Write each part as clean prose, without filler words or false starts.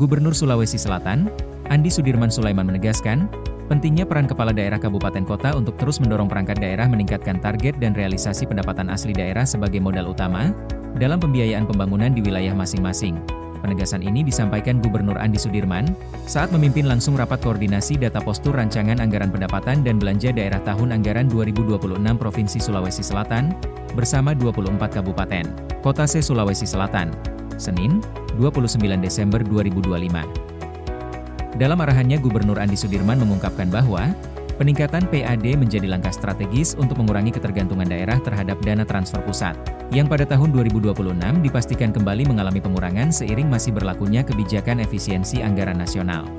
Gubernur Sulawesi Selatan, Andi Sudirman Sulaiman menegaskan, pentingnya peran kepala daerah kabupaten kota untuk terus mendorong perangkat daerah meningkatkan target dan realisasi pendapatan asli daerah sebagai modal utama dalam pembiayaan pembangunan di wilayah masing-masing. Penegasan ini disampaikan Gubernur Andi Sudirman saat memimpin langsung rapat koordinasi data postur rancangan anggaran pendapatan dan belanja daerah tahun anggaran 2026 Provinsi Sulawesi Selatan bersama 24 kabupaten kota se-Sulawesi Selatan, Senin, 29 Desember 2025. Dalam arahannya, Gubernur Andi Sudirman mengungkapkan bahwa peningkatan PAD menjadi langkah strategis untuk mengurangi ketergantungan daerah terhadap dana transfer pusat, yang pada tahun 2026 dipastikan kembali mengalami pengurangan seiring masih berlakunya kebijakan efisiensi anggaran nasional.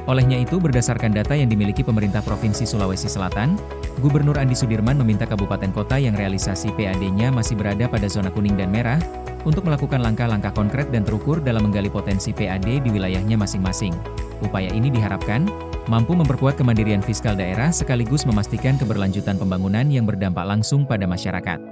Olehnya itu, berdasarkan data yang dimiliki pemerintah Provinsi Sulawesi Selatan, Gubernur Andi Sudirman meminta kabupaten kota yang realisasi PAD-nya masih berada pada zona kuning dan merah, untuk melakukan langkah-langkah konkret dan terukur dalam menggali potensi PAD di wilayahnya masing-masing. Upaya ini diharapkan mampu memperkuat kemandirian fiskal daerah sekaligus memastikan keberlanjutan pembangunan yang berdampak langsung pada masyarakat.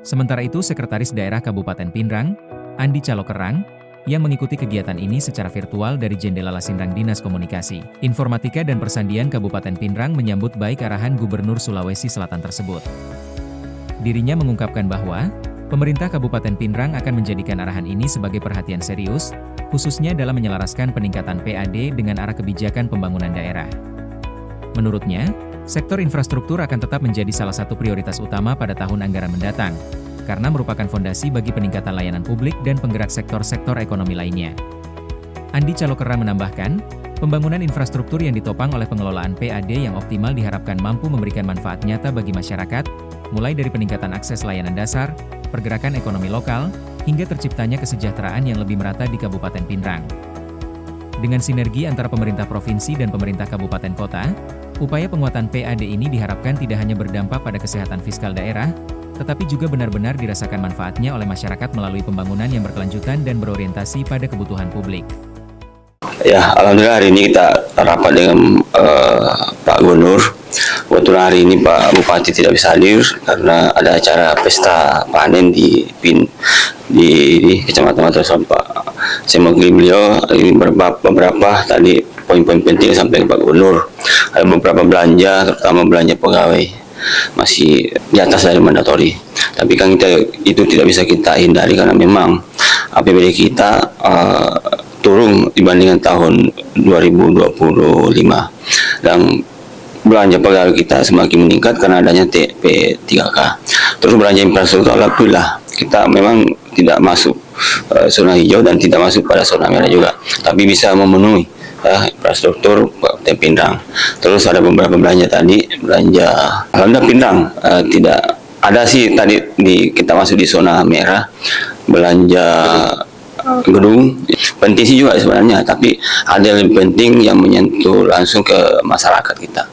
Sementara itu, Sekretaris Daerah Kabupaten Pinrang, Andi Calokerang, yang mengikuti kegiatan ini secara virtual dari Jendela Lasinrang Dinas Komunikasi, Informatika dan Persandian Kabupaten Pinrang menyambut baik arahan Gubernur Sulawesi Selatan tersebut. Dirinya mengungkapkan bahwa pemerintah Kabupaten Pinrang akan menjadikan arahan ini sebagai perhatian serius, khususnya dalam menyelaraskan peningkatan PAD dengan arah kebijakan pembangunan daerah. Menurutnya, sektor infrastruktur akan tetap menjadi salah satu prioritas utama pada tahun anggaran mendatang, karena merupakan fondasi bagi peningkatan layanan publik dan penggerak sektor-sektor ekonomi lainnya. Andi Calokerang menambahkan, pembangunan infrastruktur yang ditopang oleh pengelolaan PAD yang optimal diharapkan mampu memberikan manfaat nyata bagi masyarakat, mulai dari peningkatan akses layanan dasar, pergerakan ekonomi lokal, hingga terciptanya kesejahteraan yang lebih merata di Kabupaten Pinrang. Dengan sinergi antara pemerintah provinsi dan pemerintah kabupaten kota, upaya penguatan PAD ini diharapkan tidak hanya berdampak pada kesehatan fiskal daerah, tetapi juga benar-benar dirasakan manfaatnya oleh masyarakat melalui pembangunan yang berkelanjutan dan berorientasi pada kebutuhan publik. Ya, alhamdulillah hari ini kita rapat dengan Pak Gubernur. Kebetulan hari ini Pak Bupati tidak bisa hadir karena ada acara pesta panen di Kecamatan Matasan. Pak, saya mewakili beliau ini beberapa tadi poin-poin penting yang disampaikan Pak Gubernur. Ada beberapa belanja, terutama belanja pegawai masih di atas dari mandatori. Tapi kan itu tidak bisa kita hindari karena memang APBD kita turun dibandingkan tahun 2025 dan belanja pegawai kita semakin meningkat karena adanya TP3K. Terus belanja infrastruktur, alhamdulillah kita memang tidak masuk zona hijau dan tidak masuk pada zona merah juga, tapi bisa memenuhi infrastruktur Kabupaten Pinrang. Terus ada beberapa belanja tadi, belanja alhamdulillah Pinrang tidak ada sih tadi kita masuk di zona merah, belanja gedung penting sih juga sebenarnya, tapi ada yang lebih penting yang menyentuh langsung ke masyarakat kita.